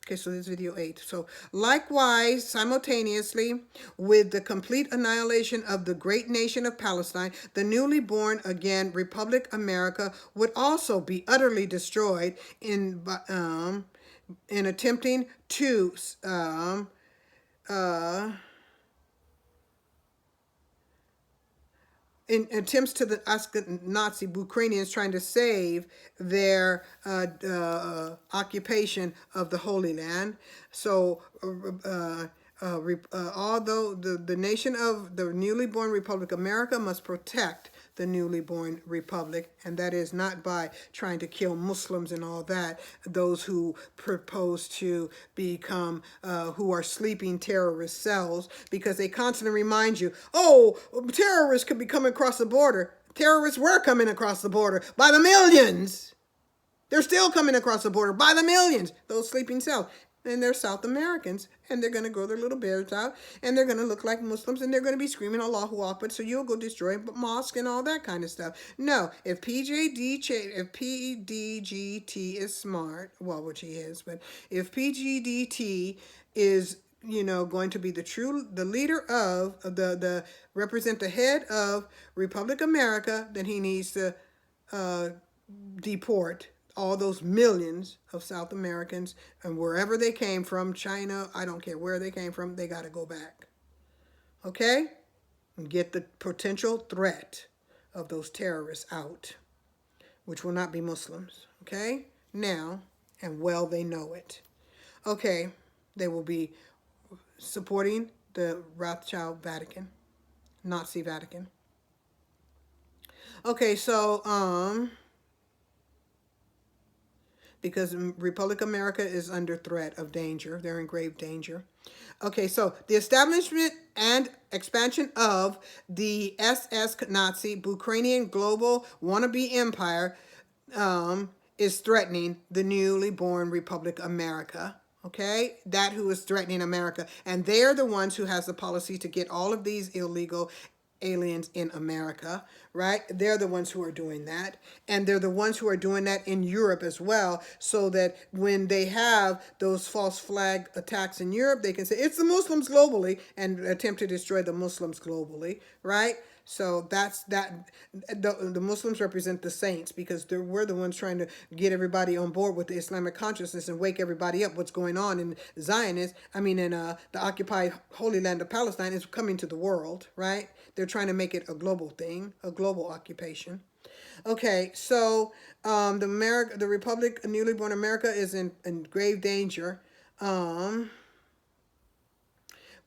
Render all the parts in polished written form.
Okay, so this is video 8. So likewise, simultaneously with the complete annihilation of the great nation of Palestine, the newly born again Republic America would also be utterly destroyed in attempting to in attempts to the Nazi Ukrainians trying to save their occupation of the Holy Land. So although the nation of the newly born Republic America must protect the newly born republic, and that is not by trying to kill Muslims and all that, those who propose to become, who are sleeping terrorist cells, because they constantly remind you, oh, terrorists could be coming across the border. Terrorists were coming across the border by the millions. They're still coming across the border by the millions, those sleeping cells. And they're South Americans, and they're going to grow their little beards out, and they're going to look like Muslims, and they're going to be screaming Allahu Akbar, so you'll go destroy mosque and all that kind of stuff. No, if PDGT is smart, well, which he is, but if PGDT is, you know, going to be the leader of represent the head of Republic America, then he needs to deport all those millions of South Americans, and wherever they came from, China, I don't care where they came from, they got to go back. Okay? And get the potential threat of those terrorists out, which will not be Muslims. Okay? Now, and well they know it. Okay, they will be supporting the Rothschild Vatican, Nazi Vatican. Okay, so, because Republic America is under threat of danger. They're in grave danger. Okay, so the establishment and expansion of the SS Nazi Ukrainian global wannabe empire is threatening the newly born Republic America. Okay, that who is threatening America. And they're the ones who has the policy to get all of these illegal aliens in America, right? They're the ones who are doing that. And they're the ones who are doing that in Europe as well, so that when they have those false flag attacks in Europe, they can say, it's the Muslims globally, and attempt to destroy the Muslims globally, right? So that's that. The Muslims represent the saints, because we're the ones trying to get everybody on board with the Islamic consciousness and wake everybody up. What's going on in Zionist, in the occupied Holy Land of Palestine is coming to the world, right? They're trying to make it a global thing, a global occupation. Okay, so the Republic, newly born America, is in grave danger.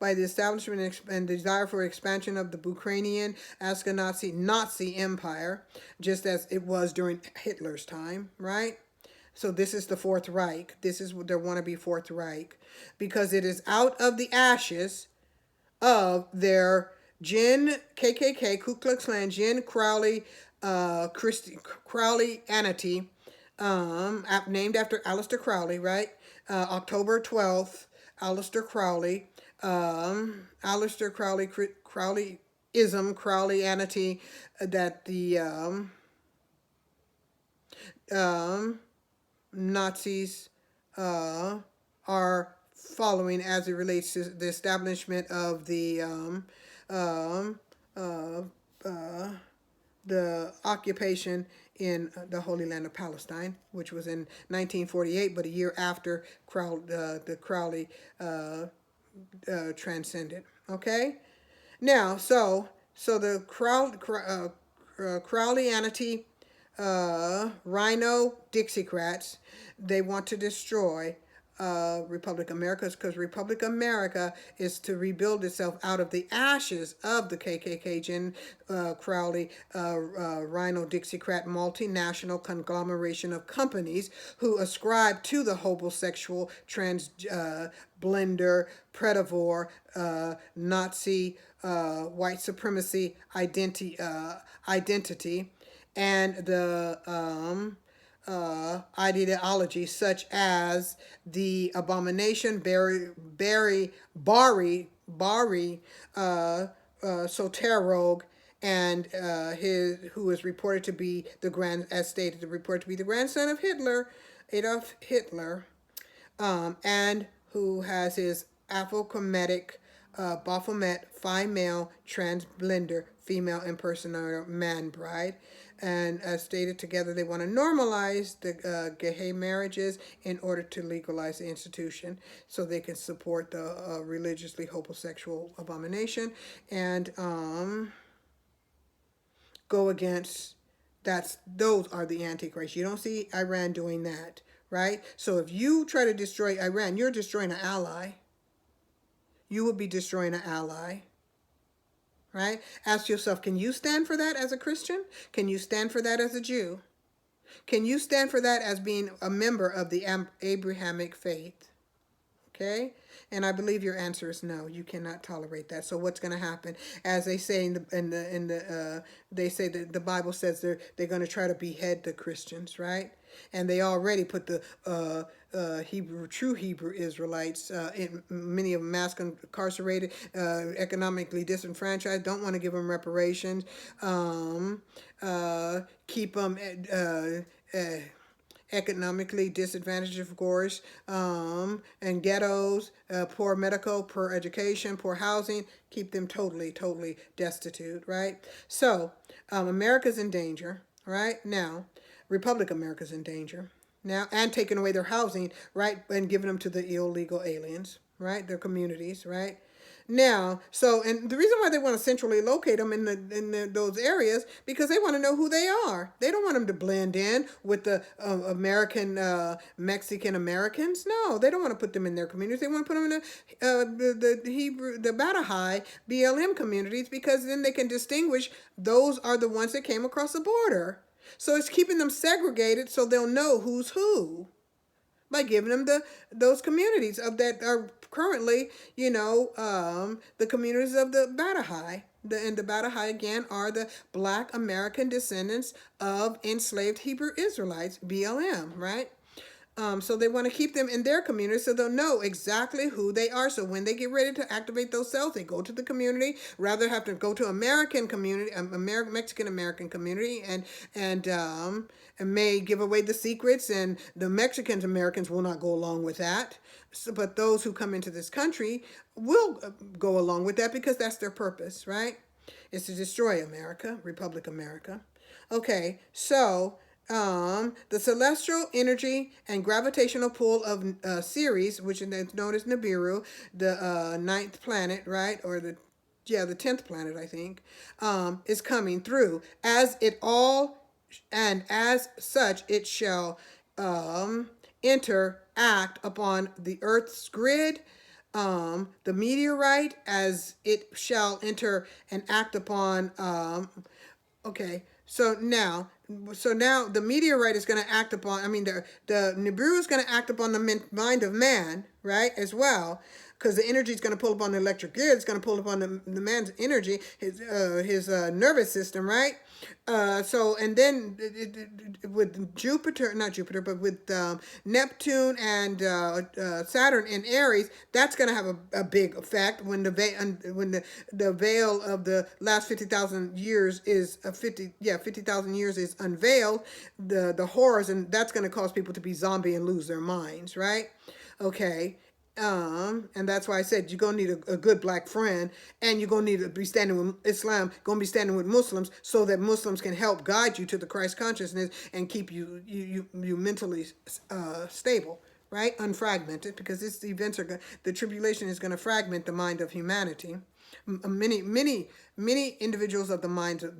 By the establishment and desire for expansion of the Ukrainian Ashkenazi Nazi Empire, just as it was during Hitler's time, right? So this is the Fourth Reich. This is their wannabe Fourth Reich, because it is out of the ashes of their KKK, Ku Klux Klan, Crowley, Crowley-anity, named after Aleister Crowley, right? October 12th, Aleister Crowley. Aleister Crowley, Crowleyism, Crowley-anity, that the Nazis are following as it relates to the establishment of the occupation in the Holy Land of Palestine, which was in 1948, but a year after the Crowley transcended. Okay, now so the Crowley-anity Rhino Dixiecrats, they want to destroy Republic America, because Republic America is to rebuild itself out of the ashes of the KKK, Crowley, Rhino Dixiecrat multinational conglomeration of companies who ascribe to the homosexual, blender, predivore, Nazi, white supremacy identity, and the ideology, such as the abomination Bari Soterog, and who is reported to be reported to be the grandson of Hitler, Adolf Hitler. and who has his aphochromatic Baphomet fine male trans blender female impersonator man bride. And as stated together, they want to normalize the gay marriages in order to legalize the institution so they can support the religiously homosexual abomination and go against those are the antichrist. You don't see Iran doing that, right? So if you try to destroy Iran, you're destroying an ally. You will be destroying an ally, right? Ask yourself, can you stand for that as a Christian? Can you stand for that as a Jew? Can you stand for that as being a member of the Abrahamic faith? Okay, and I believe your answer is no. You cannot tolerate that. So what's going to happen? As they say they say that the Bible says they're going to try to behead the Christians, right? And they already put the true Hebrew Israelites, many of them mass incarcerated, economically disenfranchised, don't want to give them reparations, keep them economically disadvantaged, of course, and ghettos, poor medical, poor education, poor housing, keep them totally destitute, right? So, America's in danger, right? Now, Republic America's in danger now, and taking away their housing, right, and giving them to the illegal aliens, right, their communities, right? Now, so, and the reason why they want to centrally locate them in those areas, because they want to know who they are. They don't want them to blend in with the American, Mexican Americans. No, they don't want to put them in their communities. They want to put them in the Hebrew, the Badahai, BLM communities, because then they can distinguish those are the ones that came across the border. So it's keeping them segregated so they'll know who's who by giving them those communities of that are currently, the communities of the Badahai. And the Badahai, again, are the Black American descendants of enslaved Hebrew Israelites, BLM, right? So they want to keep them in their community so they'll know exactly who they are. So when they get ready to activate those cells, they go to the community, rather have to go to American community, Mexican American community, and may give away the secrets, and the Mexican Americans will not go along with that. So, but those who come into this country will go along with that because that's their purpose, right? It's to destroy America, Republic America. Okay, so the celestial energy and gravitational pull of Ceres, which is known as Nibiru, the ninth planet, right, or the 10th planet, I think, is coming through as it all, and as such it shall interact upon the Earth's grid. The meteorite as it shall enter and act upon. Okay, so now the meteorite is going to act upon, the Nibiru is going to act upon the mind of man, right, as well, because the energy is going to pull upon the electric grid, it's going to pull upon the man's energy, his nervous system, right? And then with not Jupiter, but with Neptune and Saturn in Aries, that's going to have a big effect when the veil of the last 50,000 years is 50,000 years is unveiled, the horrors, and that's going to cause people to be zombie and lose their minds, right? Okay. And that's why I said you're gonna need a good black friend, and you're gonna need to be standing with Islam, gonna be standing with Muslims, so that Muslims can help guide you to the Christ consciousness and keep you mentally stable, right? Unfragmented, because the tribulation is gonna fragment the mind of humanity. Many individuals of the minds of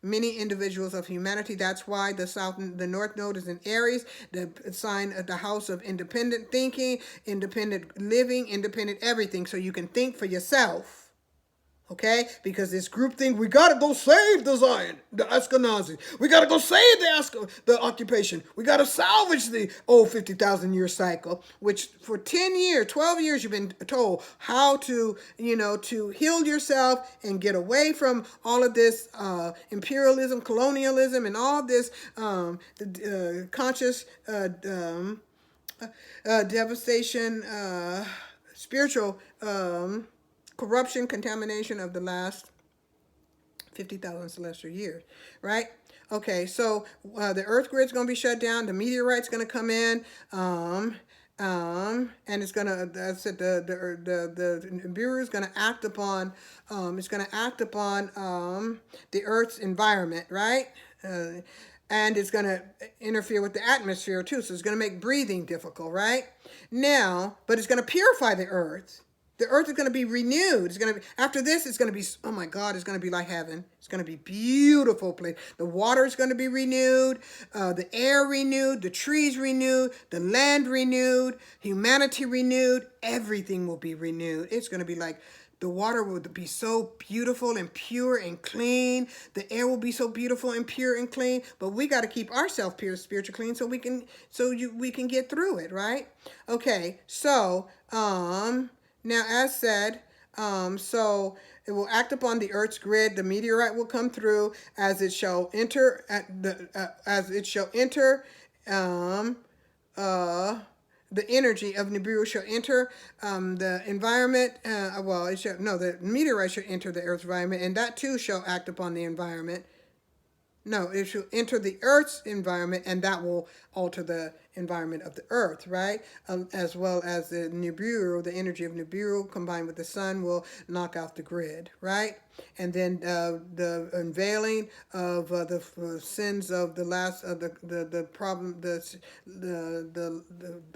many individuals of humanity. That's why the North Node is in Aries, the sign of the house of independent thinking, independent living, independent everything, so you can think for yourself. Okay, because this group thing, we gotta go save the Zion, the Ashkenazi. We gotta go save the occupation. We gotta salvage the old 50,000 year cycle, which for 10 years, 12 years, you've been told how to, to heal yourself and get away from all of this imperialism, colonialism, and all this conscious devastation, spiritual corruption, contamination of the last 50,000 celestial years, right? Okay, so the Earth grid's going to be shut down. The meteorite's going to come in. And it's gonna. That's it. The Bureau is gonna act upon. It's gonna act upon the Earth's environment, right? Uh, and it's gonna interfere with the atmosphere too. So it's gonna make breathing difficult, right? Now, but it's gonna purify the Earth. The earth is going to be renewed. It's going to be, after this, it's going to be, oh my God, it's going to be like heaven. It's going to be beautiful place. The water is going to be renewed, the air renewed, the trees renewed, the land renewed, humanity renewed. Everything will be renewed. It's going to be like, the water will be so beautiful and pure and clean. The air will be so beautiful and pure and clean. But we got to keep ourselves pure, spiritual, clean, so we can, we can get through it, right? Okay, so now, as said, so it will act upon the Earth's grid. The meteorite will come through as it shall enter the energy of Nibiru shall enter the environment. Well, it shall no. The meteorite shall enter the Earth's environment, and that too shall act upon the environment. No, it shall enter the Earth's environment, and that will alter the environment of the Earth, right? As well as the Nibiru, the energy of Nibiru combined with the sun will knock out the grid, right? And then the unveiling of the sins of the last of the problem, the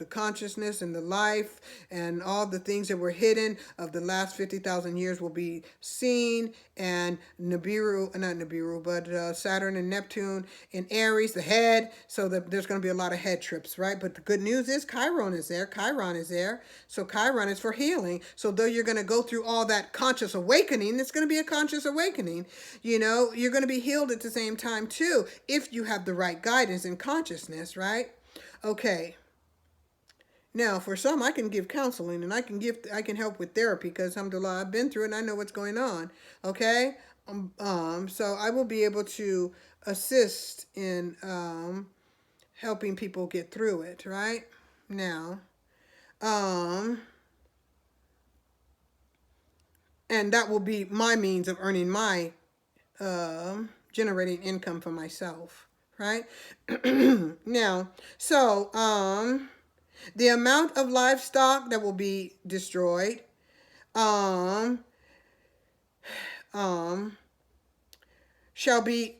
consciousness and the life and all the things that were hidden of the last 50,000 years will be seen. And Nibiru, not Nibiru, but Saturn and Neptune in Aries, the head. So there's going to be a lot of head trips, right? But the good news is Chiron is there. Chiron is there. So Chiron is for healing. So though you're going to go through all that conscious awakening, it's going to be a conscious awakening. You know, you're going to be healed at the same time too, if you have the right guidance and consciousness, right? Okay. Now, for some, I can give counseling and I can help with therapy because, alhamdulillah, I've been through it and I know what's going on. Okay. So I will be able to assist in helping people get through it, right? Now, and that will be my means of earning my generating income for myself, right? Now, so the amount of livestock that will be destroyed, shall be,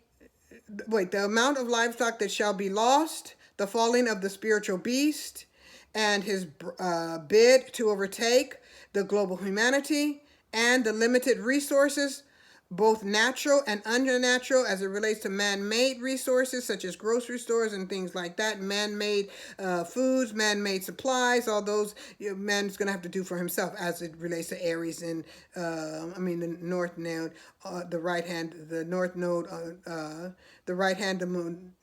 the amount of livestock that shall be lost, the falling of the spiritual beast, and his bid to overtake the global humanity, and the limited resources, both natural and unnatural, as it relates to man-made resources such as grocery stores and things like that, man-made foods, man-made supplies, all those man's going to have to do for himself as it relates to Aries and, the north node, the right hand, the north node, the right hand of the moon,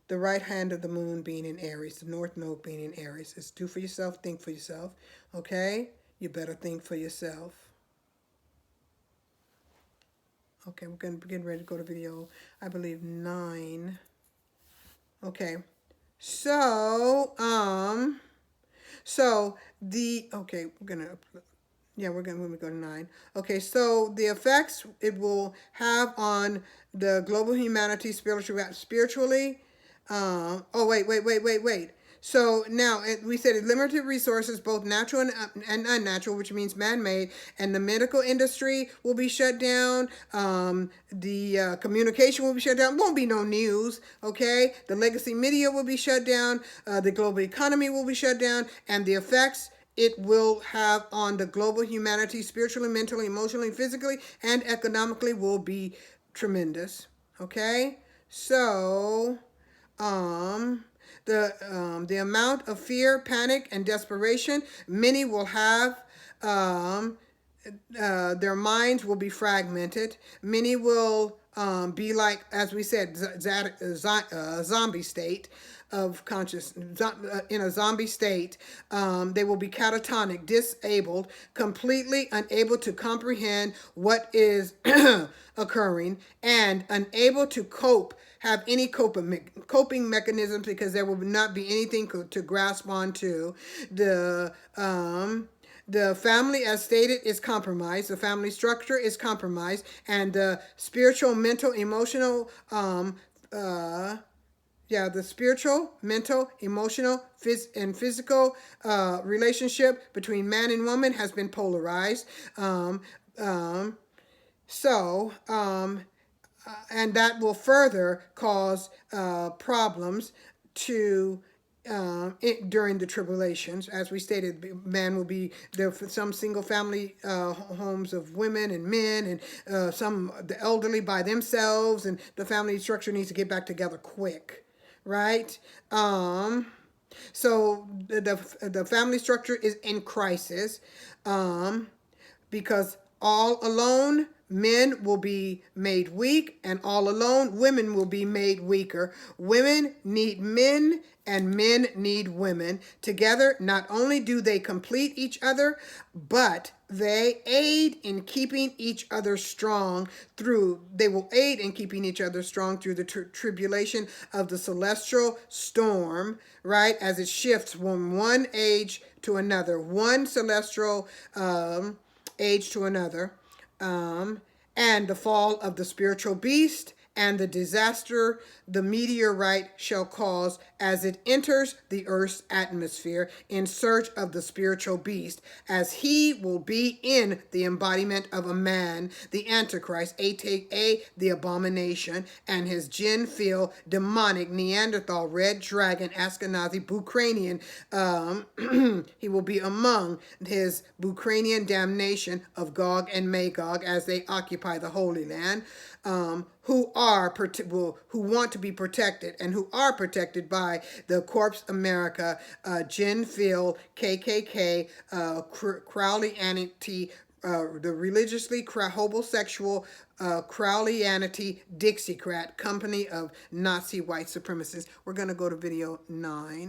the right hand of the moon being in Aries, the north node being in Aries. It's do for yourself, think for yourself, okay? You better think for yourself. Okay, we're going to get ready to go to video, I believe 9. Okay, so, okay, we're going to go to 9. Okay, so the effects it will have on the global humanity spiritually. Wait. So now we said limited resources, both natural and unnatural, which means man-made, and the medical industry will be shut down. The communication will be shut down. Won't be no news, okay? The legacy media will be shut down. The global economy will be shut down, and the effects it will have on the global humanity, spiritually, mentally, emotionally, physically, and economically will be tremendous, okay? So, the amount of fear, panic, and desperation many will have, their minds will be fragmented. Many will be like, as we said, zombie state of consciousness, in a zombie state. They will be catatonic, disabled, completely unable to comprehend what is occurring, and unable to have any coping mechanisms, because there will not be anything to grasp onto. The family, as stated, is compromised. The family structure is compromised, and the spiritual, mental, emotional, the spiritual, mental, emotional, and physical relationship between man and woman has been polarized. Um, um, so, and that will further cause problems to during the tribulations. As we stated, man will be there for some single family homes of women and men, and some the elderly by themselves, and the family structure needs to get back together quick, right? So the family structure is in crisis. Because all alone men will be made weak, and all alone women will be made weaker. Women need men, and men need women. Together, not only do they complete each other, but they aid in keeping each other strong they will aid in keeping each other strong through the tribulation of the celestial storm, right? As it shifts from one age to another, one celestial age to another, and the fall of the spiritual beast and the disaster the meteorite shall cause as it enters the earth's atmosphere in search of the spiritual beast, as he will be in the embodiment of a man, the Antichrist, aka the abomination, and his jinn-filled, demonic, Neanderthal, red dragon, Ashkenazi, Bukranian, he will be among his Bukranian damnation of Gog and Magog as they occupy the Holy Land, who want to be protected and who are protected by the Corpse America, Gin-filled, KKK, Crowleyanity, the religiously homosexual Crowleyanity Dixiecrat company of Nazi white supremacists. We're going to go to video 9.